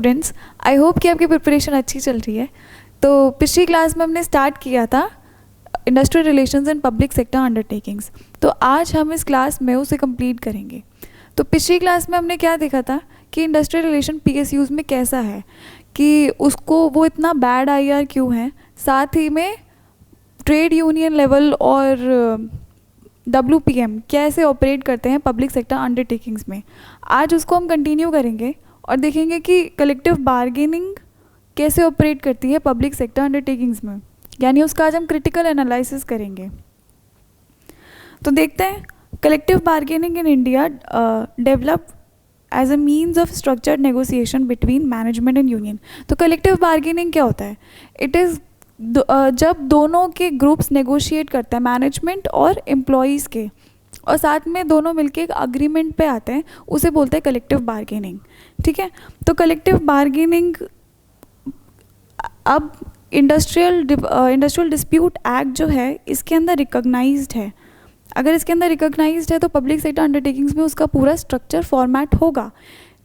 Students, I hope कि आपकी preparation अच्छी चल रही है। तो पिछली क्लास में हमने स्टार्ट किया था industrial relations and public sector undertakings. तो आज हम इस क्लास में उसे कंप्लीट करेंगे। तो पिछली क्लास में हमने क्या देखा था कि इंडस्ट्रियल रिलेशन पीएसयूज़ में कैसा है, कि उसको वो इतना बैड आईआर क्यों है, साथ ही में ट्रेड यूनियन लेवल और WPM कैसे ऑपरेट करते हैं पब्लिक सेक्टर अंडरटेकिंग्स में। आज उसको हम कंटिन्यू करेंगे और देखेंगे कि कलेक्टिव बार्गेनिंग कैसे ऑपरेट करती है पब्लिक सेक्टर अंडरटेकिंग्स में, यानी उसका आज हम क्रिटिकल एनालिसिस करेंगे। तो देखते हैं, collective bargaining in India develop as a means of structured negotiation between management and union. तो कलेक्टिव बार्गेनिंग क्या होता है? इट इज़ जब दोनों के ग्रुप्स नेगोशिएट करते हैं, मैनेजमेंट और एम्प्लॉयज़ के, और साथ में दोनों मिलके एक अग्रीमेंट पे आते हैं, उसे बोलते हैं कलेक्टिव बार्गेनिंग। ठीक है, तो कलेक्टिव बार्गेनिंग अब इंडस्ट्रियल डिस्प्यूट एक्ट जो है इसके अंदर रिकॉग्नाइज्ड है। अगर इसके अंदर रिकॉग्नाइज्ड है तो पब्लिक सेक्टर अंडरटेकिंग्स में उसका पूरा स्ट्रक्चर फॉर्मेट होगा,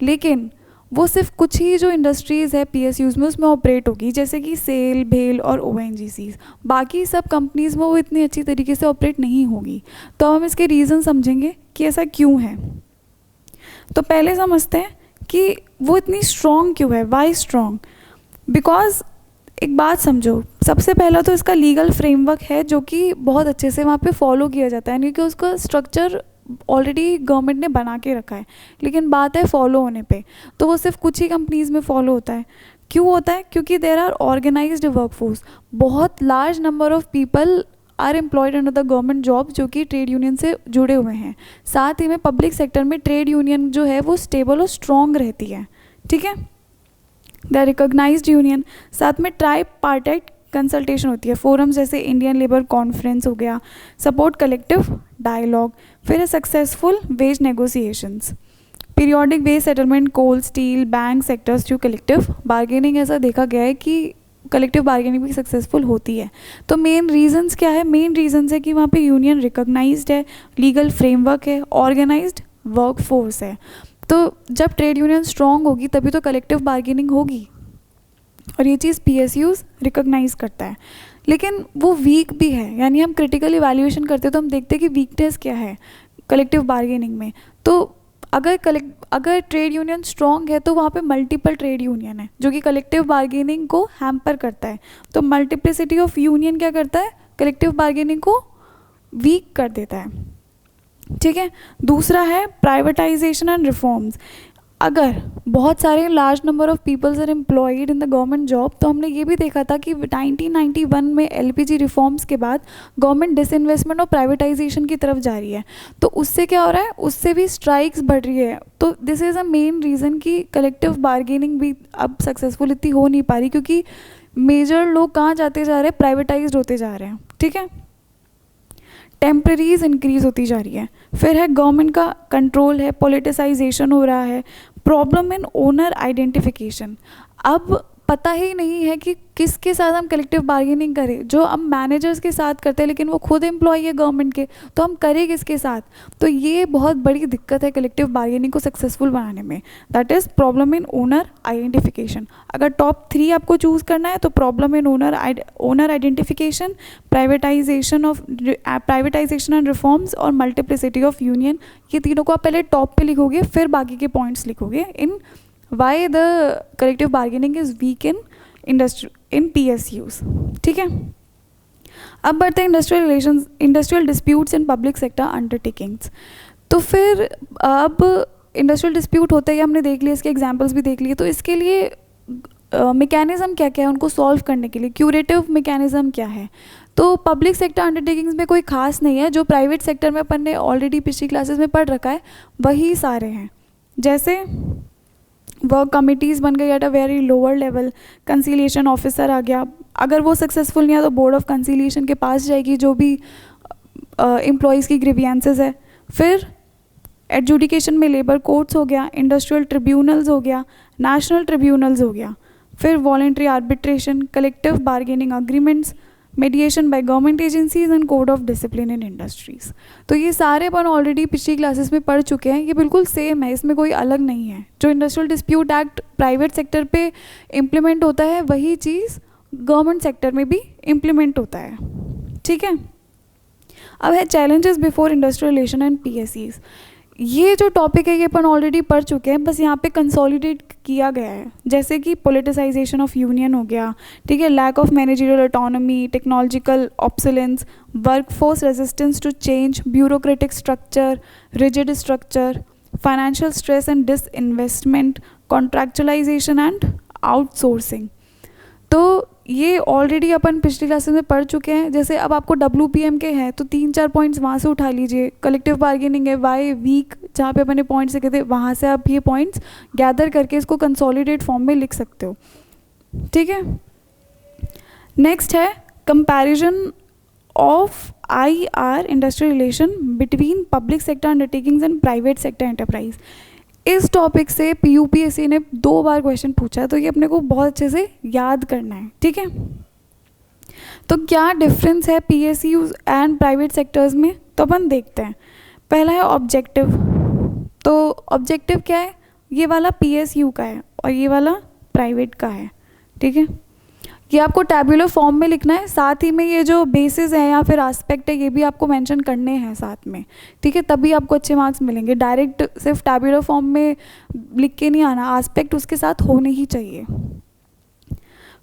लेकिन वो सिर्फ कुछ ही जो इंडस्ट्रीज़ है पीएसयूज़ में उसमें ऑपरेट होगी, जैसे कि सेल, भेल और ओएनजीसीज़। बाकी सब कंपनीज़ में वो इतनी अच्छी तरीके से ऑपरेट नहीं होगी। तो हम इसके रीज़न समझेंगे कि ऐसा क्यों है। तो पहले समझते हैं कि वो इतनी स्ट्रॉन्ग क्यों है, वाई स्ट्रॉन्ग। बिकॉज एक बात समझो, सबसे पहला तो इसका लीगल फ्रेमवर्क है जो कि बहुत अच्छे से वहाँ पे फॉलो किया जाता है, क्योंकि उसका स्ट्रक्चर ऑलरेडी गवर्नमेंट ने बना के रखा है, लेकिन बात है फॉलो होने पे, तो वो सिर्फ कुछ ही कंपनीज़ में फॉलो होता है। क्यों होता है? क्योंकि देयर आर ऑर्गेनाइज्ड वर्कफोर्स, बहुत large number of people are employed under the government job जो कि ट्रेड यूनियन से जुड़े हुए हैं। साथ ही में पब्लिक सेक्टर में ट्रेड यूनियन जो है वो स्टेबल और स्ट्रॉन्ग रहती है। ठीक है, द रिकॉग्नाइज्ड यूनियन। साथ में ट्राइब पार्टाइट कंसल्टेशन होती है, फोरम्स जैसे इंडियन लेबर कॉन्फ्रेंस हो गया, सपोर्ट कलेक्टिव डायलॉग। फिर है successful wage negotiations, periodic wage settlement, coal, steel, bank sectors through collective bargaining. ऐसा देखा गया है कि कलेक्टिव बार्गेनिंग भी सक्सेसफुल होती है। तो मेन रीजंस क्या है? मेन रीजंस है कि वहाँ पे यूनियन रिकॉग्नाइज्ड है, लीगल फ्रेमवर्क है, ऑर्गेनाइज्ड वर्कफोर्स है। तो जब ट्रेड यूनियन स्ट्रॉन्ग होगी तभी तो कलेक्टिव बार्गेनिंग होगी, और ये चीज़ पीएसयूज़ रिकॉग्नाइज करता है। लेकिन वो वीक भी है, यानी हम क्रिटिकल इवैल्यूएशन करते हैं तो हम देखते हैं कि वीकनेस क्या है कलेक्टिव बार्गेनिंग में। तो अगर ट्रेड यूनियन स्ट्रॉन्ग है तो वहाँ पे मल्टीपल ट्रेड यूनियन है जो कि कलेक्टिव बार्गेनिंग को हैम्पर करता है। तो मल्टीप्लिसिटी ऑफ यूनियन क्या करता है? कलेक्टिव बार्गेनिंग को वीक कर देता है। ठीक है, दूसरा है प्राइवेटाइजेशन एंड रिफॉर्म्स। अगर बहुत सारे large number of peoples are employed in the government job, तो हमने ये भी देखा था कि 1991 में एलपीजी रिफॉर्म्स के बाद गवर्नमेंट डिसइन्वेस्टमेंट और प्राइवेटाइजेशन की तरफ जा रही है। तो उससे क्या हो रहा है? उससे भी स्ट्राइक्स बढ़ रही है। तो this is a main reason कि कलेक्टिव बार्गेनिंग भी अब सक्सेसफुल इतनी हो नहीं पा रही, क्योंकि मेजर लोग कहाँ जाते जा रहे हैं? प्राइवेटाइज होते जा रहे हैं। ठीक है, टेम्पररीज इंक्रीज होती जा रही है। फिर है गवर्नमेंट का कंट्रोल है, पॉलिटिसाइजेशन हो रहा है, प्रॉब्लम इन ओनर आइडेंटिफिकेशन। अब पता ही नहीं है कि किसके साथ हम कलेक्टिव बार्गेनिंग करें। जो हम मैनेजर्स के साथ करते हैं, लेकिन वो खुद एम्प्लॉय है गवर्नमेंट के, तो हम करें किसके साथ? तो ये बहुत बड़ी दिक्कत है कलेक्टिव बार्गेनिंग को सक्सेसफुल बनाने में। That is problem in owner identification. अगर टॉप 3 आपको चूज़ करना है तो problem in owner identification, privatisation and reforms और मल्टीप्लिसिटी ऑफ यूनियन। ये तीनों को आप पहले टॉप पे लिखोगे, फिर बाकी के पॉइंट्स लिखोगे इन why the collective bargaining is weak in PSUs। ठीक है, अब बढ़ते हैं इंडस्ट्रियल डिस्प्यूट्स इन पब्लिक सेक्टर अंडरटेकिंग्स। तो फिर अब इंडस्ट्रियल डिस्प्यूट होते ही हमने देख लिया, इसके एग्जांपल्स भी देख लिए। तो इसके लिए मैकेनिज़्म क्या क्या है उनको सॉल्व करने के लिए? क्यूरेटिव मैकेनिज़्म क्या है? तो पब्लिक सेक्टर अंडरटेकिंग्स में कोई खास नहीं है, जो प्राइवेट सेक्टर में अपन ने ऑलरेडी पिछली क्लासेस में पढ़ रखा है वही सारे हैं। जैसे वर्क कमिटीज़ बन गई at a very lower level, conciliation officer आ गया। अगर वो सक्सेसफुल नहीं है तो बोर्ड ऑफ कंसीलिएशन के पास जाएगी, जो भी एम्प्लॉयज़ की ग्रीवियंसेस है। फिर एडजुडिकेशन में लेबर कोर्ट्स हो गया, इंडस्ट्रियल ट्रिब्यूनल्स हो गया, नेशनल ट्रिब्यूनल्स हो गया। फिर voluntary arbitration, collective bargaining agreements, mediation by government agencies and code of discipline in industries। तो ये सारे अपन ऑलरेडी पिछली क्लासेस में पढ़ चुके हैं, ये बिल्कुल सेम है, इसमें कोई अलग नहीं है। जो industrial dispute act private sector पे इम्प्लीमेंट होता है वही चीज़ गवर्नमेंट सेक्टर में भी इम्प्लीमेंट होता है, ठीक है। अब है challenges before industrial relation and PSEs. ये जो टॉपिक है ये अपन ऑलरेडी पढ़ चुके हैं, बस यहाँ पे कंसोलिडेट किया गया है। जैसे कि पोलिटिसाइजेशन ऑफ यूनियन हो गया, ठीक है, lack of managerial autonomy, technological obsolescence, workforce resistance to change, bureaucratic structure, rigid structure, financial stress and disinvestment, contractualisation and outsourcing. तो ये ऑलरेडी अपन पिछली क्लासेस में पढ़ चुके हैं। जैसे अब आपको WPM के हैं तो 3-4 पॉइंट्स वहाँ से उठा लीजिए। कलेक्टिव बार्गेनिंग है, वाई वीक, जहाँ पे अपने पॉइंट्स लिखे थे वहाँ से आप ये पॉइंट्स गैदर करके इसको कंसोलिडेट फॉर्म में लिख सकते हो, ठीक है। नेक्स्ट है comparison of IR industrial relation between public sector undertakings and private sector enterprise. इस टॉपिक से PUPSC ने 2 बार क्वेश्चन पूछा है, तो ये अपने को बहुत अच्छे से याद करना है, ठीक है। तो क्या डिफरेंस है PSUs एंड प्राइवेट सेक्टर्स में, तो अपन देखते हैं। पहला है ऑब्जेक्टिव। तो ऑब्जेक्टिव क्या है, ये वाला PSU का है और ये वाला प्राइवेट का है, ठीक है। ये आपको टैब्यूलर फॉर्म में लिखना है, साथ ही में ये जो बेसिस है या फिर एस्पेक्ट है ये भी आपको मेंशन करने हैं साथ में, ठीक है, तभी आपको अच्छे मार्क्स मिलेंगे। डायरेक्ट सिर्फ टैब्यूलर फॉर्म में लिख के नहीं आना, एस्पेक्ट उसके साथ होने ही चाहिए।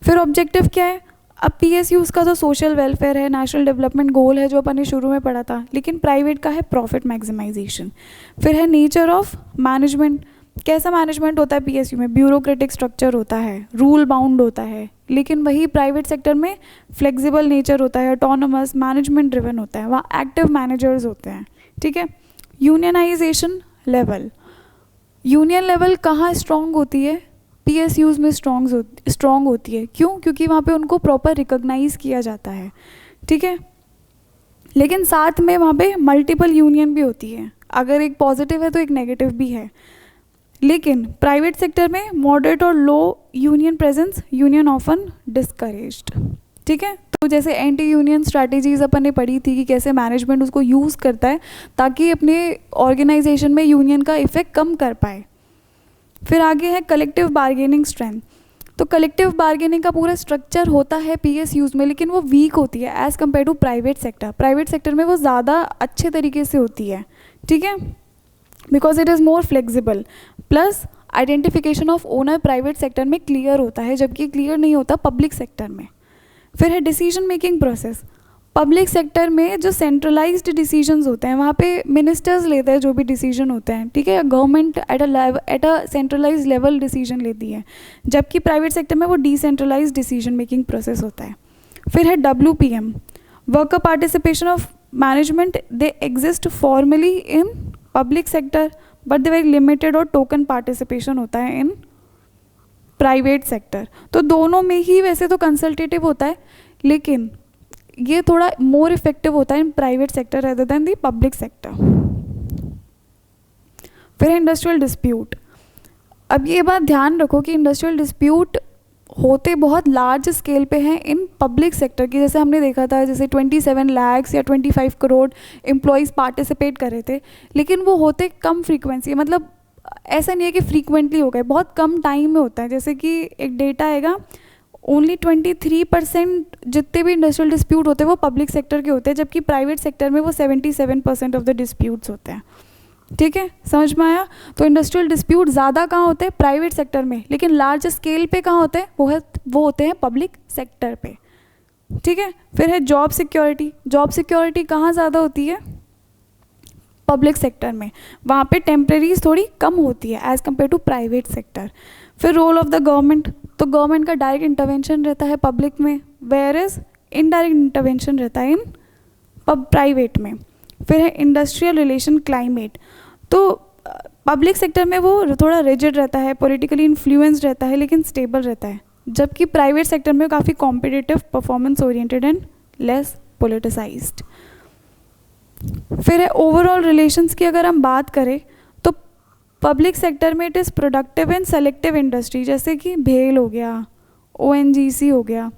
फिर ऑब्जेक्टिव क्या है, अब PSUs का तो सोशल वेलफेयर है, नेशनल डेवलपमेंट गोल है जो अपन ने शुरू में पढ़ा था, लेकिन प्राइवेट का है प्रॉफिट मैक्सिमाइजेशन। फिर है नेचर ऑफ मैनेजमेंट, कैसा मैनेजमेंट होता है PSU में, ब्यूरोक्रेटिक स्ट्रक्चर होता है, रूल बाउंड होता है, लेकिन वही प्राइवेट सेक्टर में फ्लेक्सिबल नेचर होता है, ऑटोनोमस, मैनेजमेंट ड्रिवन होता है, वहाँ एक्टिव मैनेजर्स होते हैं, ठीक है। यूनियनाइजेशन लेवल, यूनियन लेवल कहाँ स्ट्रॉन्ग होती है, PSUs में स्ट्रॉन्ग होती है। क्यों, क्योंकि वहाँ पे उनको प्रॉपर रिकॉग्नाइज किया जाता है, ठीक है। लेकिन साथ में वहाँ पे मल्टीपल यूनियन भी होती है, अगर एक पॉजिटिव है तो एक नेगेटिव भी है। लेकिन प्राइवेट सेक्टर में मॉडरेट और low union presence, union often discouraged, ठीक है। तो जैसे एंटी यूनियन स्ट्रैटेजीज अपन ने पढ़ी थी कि कैसे मैनेजमेंट उसको यूज़ करता है ताकि अपने ऑर्गेनाइजेशन में यूनियन का इफेक्ट कम कर पाए। फिर आगे है कलेक्टिव बार्गेनिंग स्ट्रेंथ। तो कलेक्टिव बार्गेनिंग का पूरा स्ट्रक्चर होता है PSUs में, लेकिन वो वीक होती है as compare to private sector. Private sector में वो ज़्यादा अच्छे तरीके से होती है, ठीक है, because it is more flexible. Plus identification of owner private sector में क्लियर होता है, जबकि क्लियर नहीं होता पब्लिक सेक्टर में। फिर है decision making process. Public sector में जो सेंट्रलाइज्ड डिसीजंस होते हैं वहाँ पे मिनिस्टर्स लेते हैं जो भी डिसीजन होते हैं, ठीक है, government at a centralise level decision लेती है, जबकि प्राइवेट सेक्टर में वो डिसेंट्रलाइज डिसीजन मेकिंग प्रोसेस होता है। फिर है WPM, worker participation of management, they exist formally in public sector but they very limited और टोकन पार्टिसिपेशन होता है इन प्राइवेट सेक्टर। तो दोनों में ही वैसे तो कंसल्टेटिव होता है, लेकिन ये थोड़ा मोर इफेक्टिव होता है इन प्राइवेट सेक्टर रेदर देन दी पब्लिक सेक्टर। फिर इंडस्ट्रियल डिस्प्यूट। अब ये बात ध्यान रखो कि इंडस्ट्रियल डिस्प्यूट होते बहुत लार्ज स्केल पे हैं इन पब्लिक सेक्टर की। जैसे हमने देखा था, जैसे 27 लाख या 25 करोड़ एम्प्लॉयज़ पार्टिसिपेट कर रहे थे, लेकिन वो होते कम फ्रीक्वेंसी, मतलब ऐसा नहीं है कि फ्रीक्वेंटली हो गए, बहुत कम टाइम में होता है। जैसे कि एक डेटा आएगा, ओनली 23% जितने भी इंडस्ट्रियल डिस्प्यूट होते हैं वो पब्लिक सेक्टर के होते हैं, जबकि प्राइवेट सेक्टर में वो 77% ऑफ द डिस्प्यूट्स होते हैं, ठीक है, समझ में आया। तो इंडस्ट्रियल डिस्प्यूट ज़्यादा कहाँ होते हैं, प्राइवेट सेक्टर में, लेकिन लार्ज स्केल पे कहाँ होते हैं, वो होते हैं पब्लिक सेक्टर पे, ठीक है। फिर है जॉब सिक्योरिटी। जॉब सिक्योरिटी कहाँ ज़्यादा होती है, पब्लिक सेक्टर में, वहाँ पे टेम्प्रेरीज थोड़ी कम होती है as compare to private sector. फिर रोल ऑफ द गवर्नमेंट, तो गवर्नमेंट का डायरेक्ट इंटरवेंशन रहता है पब्लिक में, वेयर इज इनडायरेक्ट इंटरवेंशन रहता है इन प्राइवेट में। फिर है इंडस्ट्रियल रिलेशन क्लाइमेट। तो पब्लिक सेक्टर में वो थोड़ा रिजिड रहता है, पॉलिटिकली इन्फ्लुएंस्ड रहता है, लेकिन स्टेबल रहता है, जबकि प्राइवेट सेक्टर में काफ़ी competitive, performance oriented and less politicised. फिर है ओवरऑल रिलेशंस की अगर हम बात करें तो पब्लिक सेक्टर में it is productive and selective industry, जैसे कि भेल हो गया, ONGC हो गया,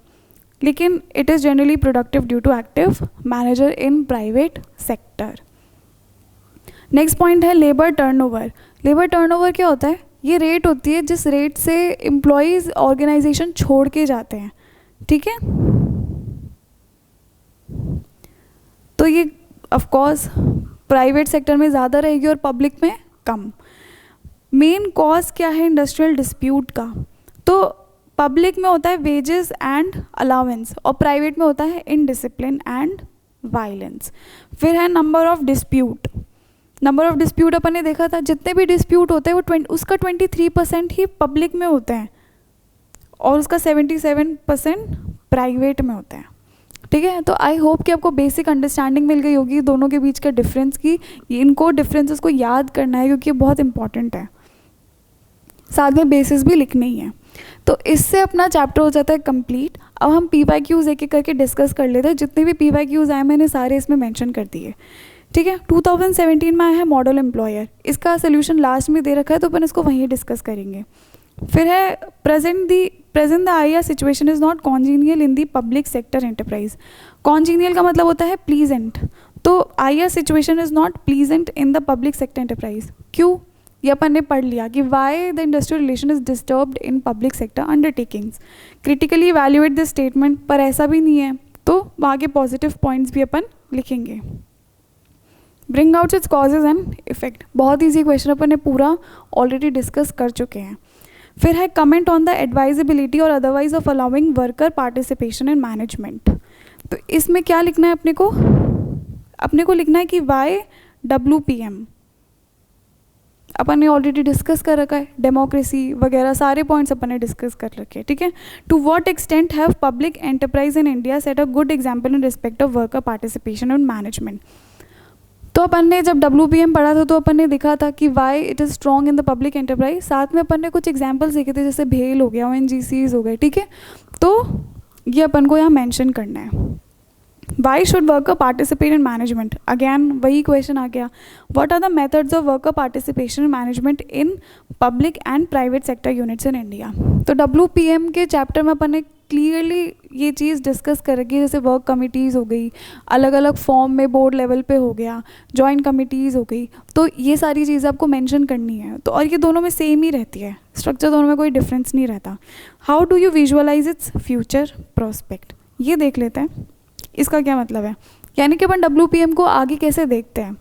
लेकिन it is generally productive due to active manager in private sector. Next point है लेबर टर्नओवर। लेबर टर्नओवर क्या होता है? ये रेट होती है जिस रेट से एम्प्लॉयज़ ऑर्गेनाइजेशन छोड़ के जाते हैं, ठीक है। तो ये ऑफ कोर्स प्राइवेट सेक्टर में ज़्यादा रहेगी और पब्लिक में कम। मेन कॉज क्या है इंडस्ट्रियल डिस्प्यूट का? तो पब्लिक में होता है वेजेस एंड अलाउंस और प्राइवेट में होता है इनडिसिप्लिन एंड वायलेंस। फिर है number of dispute. Number of dispute अपन ने देखा था, जितने भी डिस्प्यूट होते हैं वो उसका 23% ही पब्लिक में होते हैं और उसका 77% प्राइवेट में होता है, ठीक है। तो आई होप कि आपको बेसिक अंडरस्टैंडिंग मिल गई होगी दोनों के बीच का डिफरेंस की। इनको डिफरेंसेस को याद करना है क्योंकि ये बहुत इंपॉर्टेंट है, साथ में बेसिस भी लिखनी ही है। तो इससे अपना चैप्टर हो जाता है कंप्लीट। अब हम PYQs एक एक करके डिस्कस कर लेते हैं। जितने भी PYQs आए मैंने सारे इसमें मेंशन कर दिए, ठीक है। 2017 में आया है मॉडल एम्प्लॉयर, इसका सोल्यूशन लास्ट में दे रखा है तो अपन इसको वहीं डिस्कस करेंगे। फिर है present the IR situation is not congenial in the public sector enterprise. Congenial का मतलब होता है प्लीजेंट, तो IR situation is not pleasant in the public sector enterprise. क्यों? ये अपन ने पढ़ लिया कि why the industrial relation is disturbed in public sector undertakings. Critically evaluate this statement, पर ऐसा भी नहीं है तो वहाँ के पॉजिटिव पॉइंट्स भी अपन लिखेंगे। Bring out its causes and effect, बहुत ईजी क्वेश्चन अपन ने पूरा ऑलरेडी डिस्कस कर चुके हैं। फिर है कमेंट ऑन द एडवाइजेबिलिटी और otherwise of allowing worker participation in management. तो इसमें क्या लिखना है अपने को लिखना है कि वाई WPM अपन ने ऑलरेडी डिस्कस कर रखा है, डेमोक्रेसी वगैरह सारे पॉइंट्स अपन ने डिस्कस कर रखे हैं, ठीक है। To what extent have public enterprise in India set a good example in respect of worker participation in management. तो अपन ने जब WPM पढ़ा था तो अपन ने देखा था कि why it is strong in the public enterprise. साथ में अपन ने कुछ एग्जाम्पल्स देखे थे जैसे भेल हो गया, ONGCs हो गए, ठीक है। तो ये अपन को यहाँ मेंशन करना है। Why should worker participate in management? Again वही क्वेश्चन आ गया, what are the methods of worker participation in management in public and private sector units in India. तो WPM के चैप्टर में अपन ने क्लियरली ये चीज़ डिस्कस कर रखी है, जैसे वर्क कमिटीज़ हो गई, अलग अलग फॉर्म में बोर्ड लेवल पे हो गया, जॉइंट कमिटीज़ हो गई, तो ये सारी चीज़ें आपको मेंशन करनी है। तो और ये दोनों में सेम ही रहती है, स्ट्रक्चर दोनों में कोई डिफरेंस नहीं रहता। How do you visualise its future prospect, ये देख लेते हैं इसका क्या मतलब है, यानी कि अपन WPM को आगे कैसे देखते हैं।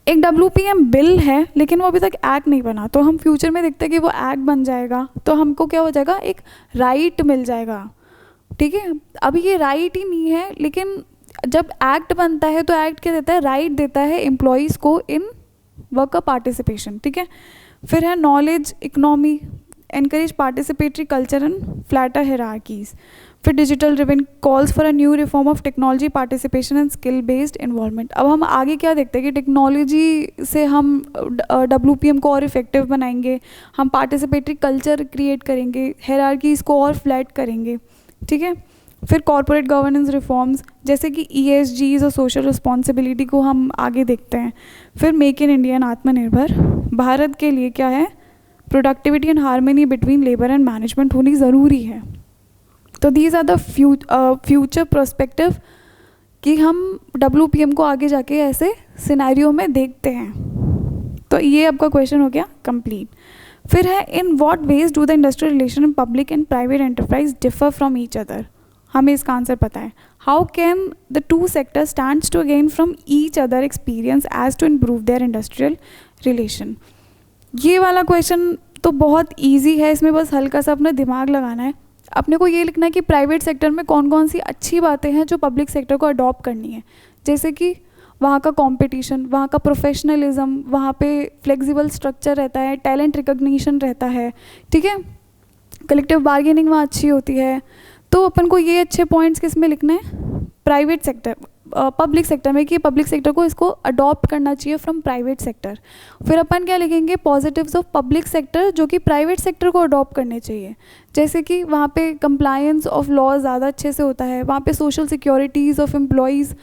एक WPM बिल है लेकिन वो अभी तक एक्ट नहीं बना, तो हम फ्यूचर में देखते हैं कि वो एक्ट बन जाएगा तो हमको क्या हो जाएगा, एक राइट मिल जाएगा, ठीक है। अभी ये राइट ही नहीं है, लेकिन जब एक्ट बनता है तो एक्ट क्या देता है, राइट देता है एम्प्लॉयज़ को इन वर्कर पार्टिसिपेशन, ठीक है। फिर है knowledge economy, encourage participatory culture and flatter hierarchies. फिर digital driven calls for a new reform of technology participation and skill based involvement. अब हम आगे क्या देखते हैं कि टेक्नोलॉजी से हम WPM को और इफेक्टिव बनाएंगे, हम पार्टिसिपेटरी कल्चर क्रिएट करेंगे, हायरार्कीज़ को और फ्लैट करेंगे, ठीक है। फिर कॉर्पोरेट गवर्नेंस रिफॉर्म्स जैसे कि ESGs और सोशल रिस्पॉन्सिबिलिटी को हम आगे देखते हैं। फिर मेक इन इंडिया, आत्मनिर्भर भारत के लिए क्या है, productivity and harmony between labour and management होनी ज़रूरी है। तो these are the future prospective कि हम WPM को आगे जाके ऐसे सिनेरियो में देखते हैं। तो ये आपका क्वेश्चन हो गया कंप्लीट। फिर है in what ways do the industrial relation in public and private enterprise differ from each other. हमें इसका आंसर पता है, how can the two sector stands to gain from each other experience as to improve their industrial relation. ये वाला question तो बहुत easy है, इसमें बस हल्का सा अपना दिमाग लगाना है। अपने को ये लिखना है कि प्राइवेट सेक्टर में कौन कौन सी अच्छी बातें हैं जो पब्लिक सेक्टर को अडॉप्ट करनी है, जैसे कि वहाँ का कंपटीशन, वहाँ का प्रोफेशनलिज्म, वहाँ पे फ्लेक्सिबल स्ट्रक्चर रहता है, टैलेंट रिकॉग्निशन रहता है, ठीक है, कलेक्टिव बार्गेनिंग वहाँ अच्छी होती है। तो अपन को ये अच्छे पॉइंट्स किस में लिखना है, प्राइवेट सेक्टर पब्लिक सेक्टर में, कि पब्लिक सेक्टर को इसको अडॉप्ट करना चाहिए फ्रॉम प्राइवेट सेक्टर। फिर अपन क्या लिखेंगे, पॉजिटिव्स ऑफ पब्लिक सेक्टर जो कि प्राइवेट सेक्टर को अडॉप्ट करने चाहिए, जैसे कि वहाँ पे कंप्लायंस ऑफ लॉ ज़्यादा अच्छे से होता है, वहाँ पे सोशल सिक्योरिटीज़ ऑफ एम्प्लॉयज़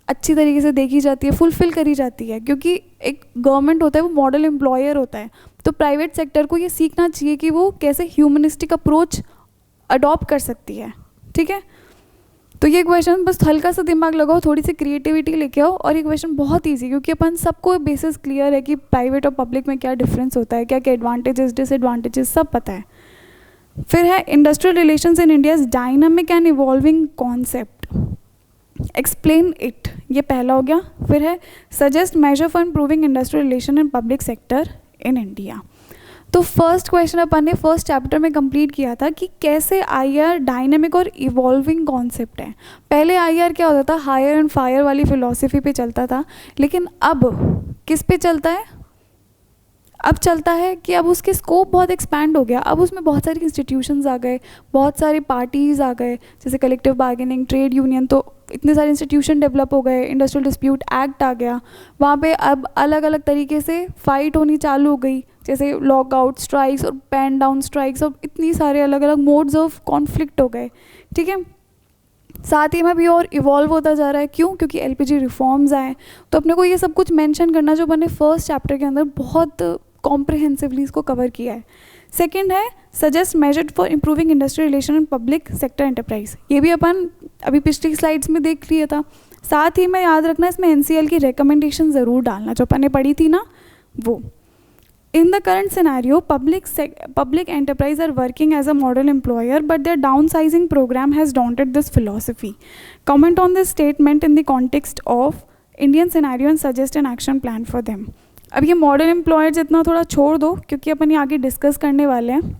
अच्छी तरीके से देखी जाती है, फुलफिल करी जाती है, क्योंकि एक गवर्नमेंट होता है वो मॉडल एम्प्लॉयर होता है। तो प्राइवेट सेक्टर को ये सीखना चाहिए कि वो कैसे ह्यूमनिस्टिक अप्रोच अडॉप्ट कर सकती है, ठीक है, तो ये क्वेश्चन बस हल्का सा दिमाग लगाओ, थोड़ी सी क्रिएटिविटी लेके आओ, और ये क्वेश्चन बहुत ईजी, क्योंकि अपन सबको बेसिस क्लियर है कि प्राइवेट और पब्लिक में क्या डिफरेंस होता है, क्या क्या एडवांटेजेस डिसएडवांटेजेस सब पता है। फिर है industrial relations in India is dynamic and evolving concept, explain it, ये पहला हो गया। फिर है suggest measure for improving industrial relation in public sector in India. तो फर्स्ट क्वेश्चन अपन ने फर्स्ट चैप्टर में कंप्लीट किया था कि कैसे आईआर डायनेमिक और इवॉल्विंग कॉन्सेप्ट है। पहले आईआर क्या होता था, हायर एंड फायर वाली फिलॉसफी पे चलता था, लेकिन अब किस पे चलता है, अब चलता है कि अब उसके स्कोप बहुत एक्सपैंड हो गया, अब उसमें बहुत सारी इंस्टीट्यूशंस आ गए, बहुत सारी पार्टीज़ आ गए, जैसे कलेक्टिव बार्गेनिंग, ट्रेड यूनियन, तो इतने सारे इंस्टीट्यूशन डेवलप हो गए, इंडस्ट्रियल डिस्प्यूट एक्ट आ गया, वहाँ पे अब अलग अलग तरीके से फाइट होनी चालू हो गई, जैसे लॉकआउट स्ट्राइक्स और पैन डाउन स्ट्राइक्स, और इतनी सारे अलग अलग मोड्स ऑफ कॉन्फ्लिक्ट हो गए, ठीक है। साथ ही में भी और इवॉल्व होता जा रहा है, क्यों, क्योंकि एलपीजी रिफॉर्म्स आए। तो अपने को ये सब कुछ मेंशन करना जो मैंने फर्स्ट चैप्टर के अंदर बहुत कॉम्प्रिहेंसिवली इसको कवर किया है। सेकंड है suggest measure for improving industrial relation in public sector enterprise, ये भी अपन अभी पिछली स्लाइड्स में देख लिया था। साथ ही में याद रखना इसमें एनसीएल की रिकमेंडेशन ज़रूर डालना, जो अपन ने पढ़ी थी ना वो। In the current scenario, public enterprise are working as a model employer, but their downsizing program has daunted this philosophy. Comment on this statement in the context of Indian scenario and suggest an action plan for them. अब ये model employer जितना थोड़ा छोड़ दो, क्योंकि अपन ये आगे discuss करने वाले हैं,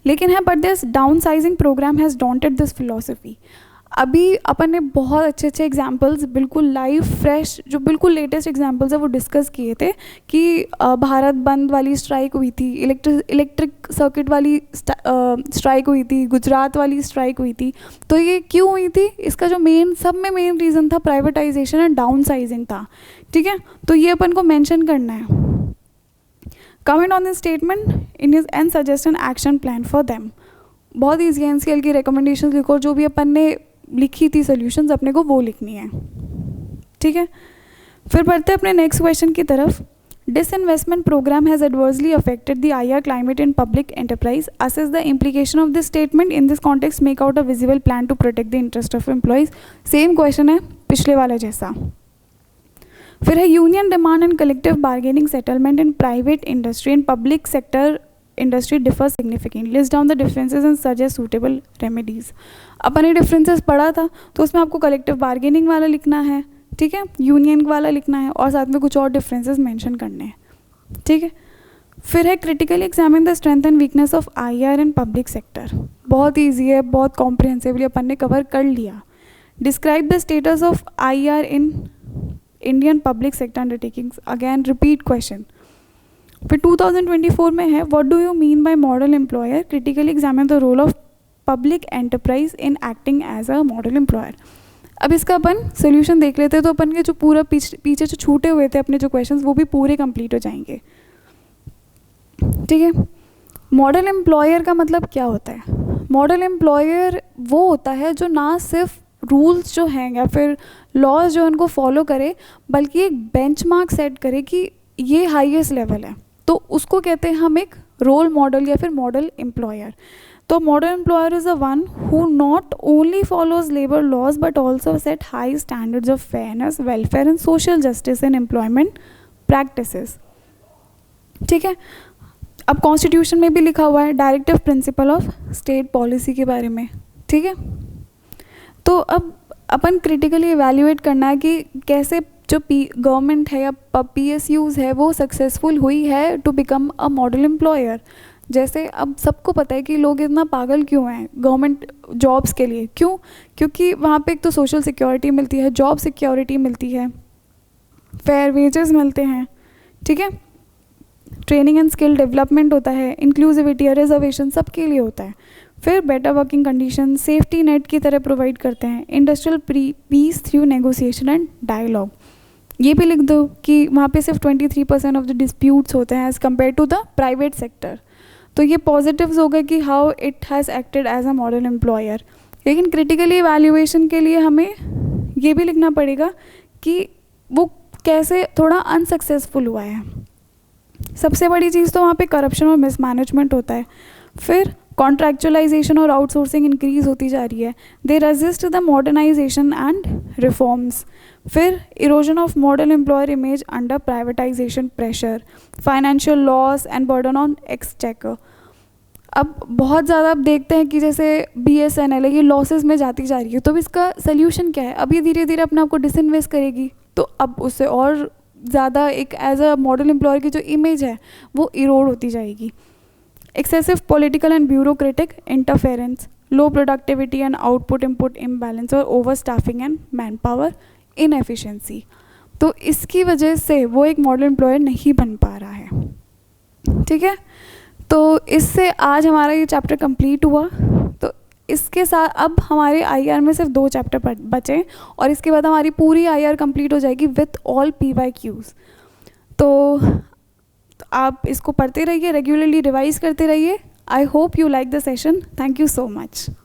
लेकिन है but this downsizing programme has daunted this philosophy. अभी अपन ने बहुत अच्छे अच्छे एग्जाम्पल्स, बिल्कुल लाइव फ्रेश, जो बिल्कुल लेटेस्ट एग्जाम्पल्स है वो डिस्कस किए थे कि भारत बंद वाली स्ट्राइक हुई थी, इलेक्ट्रिक सर्किट वाली स्ट्राइक हुई थी, गुजरात वाली स्ट्राइक हुई थी। तो ये क्यों हुई थी, इसका जो सब में मेन रीज़न था प्राइवेटाइजेशन एंड डाउन साइजिंग था, ठीक है। तो ये अपन को मेंशन करना है। Comment on this statement in and suggest an action plan for them. बहुत ईजी है, एनसीएल की रिकमेंडेशन लिखो, जो भी अपन ने लिखी थी सोल्यूशंस अपने को वो लिखनी है, ठीक है। फिर बढ़ते हैं अपने नेक्स्ट क्वेश्चन की तरफ। Disinvestment programme has adversely affected the IR climate in public enterprise, assess the implication of this statement in this context, make out a visible plan to protect the interest of employees. Same question है पिछले वाले जैसा। फिर है union demand and collective bargaining settlement in private industry and public sector industry differ significantly, list down the differences and suggest suitable remedies. अपन ने differences पढ़ा था, तो उसमें आपको कलेक्टिव बार्गेनिंग वाला लिखना है, ठीक है, यूनियन वाला लिखना है, और साथ में कुछ और डिफरेंसेस मेंशन करने हैं, ठीक है। फिर है critically examine the strength and weakness of IR in public sector, बहुत ईजी है, बहुत कॉम्प्रिहेंसिवली अपन ने कवर कर लिया। Describe the status of IR in Indian public sector undertakings, again repeat question. फिर 2024 में है what do you mean by model employer, critically examine the role of public enterprise in acting as a model employer. अब इसका अपन solution देख लेते हैं, तो अपन के जो पूरा पीछे जो छूटे हुए थे अपने जो क्वेश्चंस वो भी पूरे कंप्लीट हो जाएंगे, ठीक है। मॉडल एम्प्लॉयर का मतलब क्या होता है? मॉडल एम्प्लॉयर वो होता है जो ना सिर्फ रूल्स जो हैं या फिर लॉज जो उनको फॉलो करे, बल्कि एक बेंचमार्क सेट करे कि ये हाईएस्ट लेवल है, तो उसको कहते हैं हम एक रोल मॉडल या फिर मॉडल एम्प्लॉयर। तो model employer is a one who not only follows labour laws but also set high standards of fairness, welfare and social justice in employment practices, ठीक है। अब कॉन्स्टिट्यूशन में भी लिखा हुआ है directive principle of state policy के बारे में, ठीक है। तो अब अपन क्रिटिकली इवैल्यूएट करना है कि कैसे जो गवर्नमेंट है या पीएसयूज है वो सक्सेसफुल हुई है to become a model employer. जैसे अब सबको पता है कि लोग इतना पागल क्यों हैं गवर्नमेंट जॉब्स के लिए, क्यों? क्योंकि वहाँ पे एक तो सोशल सिक्योरिटी मिलती है, जॉब सिक्योरिटी मिलती है, फेयर वेजेस मिलते हैं, ठीक है, ट्रेनिंग एंड स्किल डेवलपमेंट होता है, इंक्लूसिविटी रिजर्वेशन सबके लिए होता है, फिर better working condition, safety net की तरह प्रोवाइड करते हैं, industrial peace through negotiation and dialogue. ये भी लिख दो कि वहाँ पे सिर्फ 23% ऑफ द डिस्प्यूट्स होते हैं as compare to the private sector. तो ये पॉजिटिव्स हो गए कि how it has acted as a model employer. लेकिन क्रिटिकली इवैल्यूएशन के लिए हमें ये भी लिखना पड़ेगा कि वो कैसे थोड़ा अनसक्सेसफुल हुआ है। सबसे बड़ी चीज़ तो वहाँ पे करप्शन और मिसमैनेजमेंट होता है। फिर कॉन्ट्रैक्चुअलाइजेशन और आउटसोर्सिंग इंक्रीज होती जा रही है. They resist the modernisation and reforms. फिर erosion of model employer image under privatisation pressure, financial loss and burden on exchequer. अब बहुत ज़्यादा अब देखते हैं कि जैसे BSNL है, ये लॉसेस में जाती जा रही है. तो अब इसका सोल्यूशन क्या है? अब ये धीरे धीरे अपने आप को डिसइन्वेस्ट करेगी, तो अब उससे और ज़्यादा एक एज अ मॉडल एम्प्लॉयर की जो इमेज है वो इरोड होती जाएगी. Excessive political and bureaucratic interference, low productivity and output input imbalance और overstaffing and manpower inefficiency. तो इसकी वजह से वो एक मॉडल एम्प्लॉयर नहीं बन पा रहा है. ठीक है, तो इससे आज हमारा ये चैप्टर कंप्लीट हुआ. तो इसके साथ अब हमारे IR में सिर्फ 2 चैप्टर बचे और इसके बाद हमारी पूरी IR कंप्लीट हो जाएगी विथ ऑल PYQs. तो आप इसको पढ़ते रहिए, रेगुलरली रिवाइज करते रहिए. I hope you like the session. Thank you so much.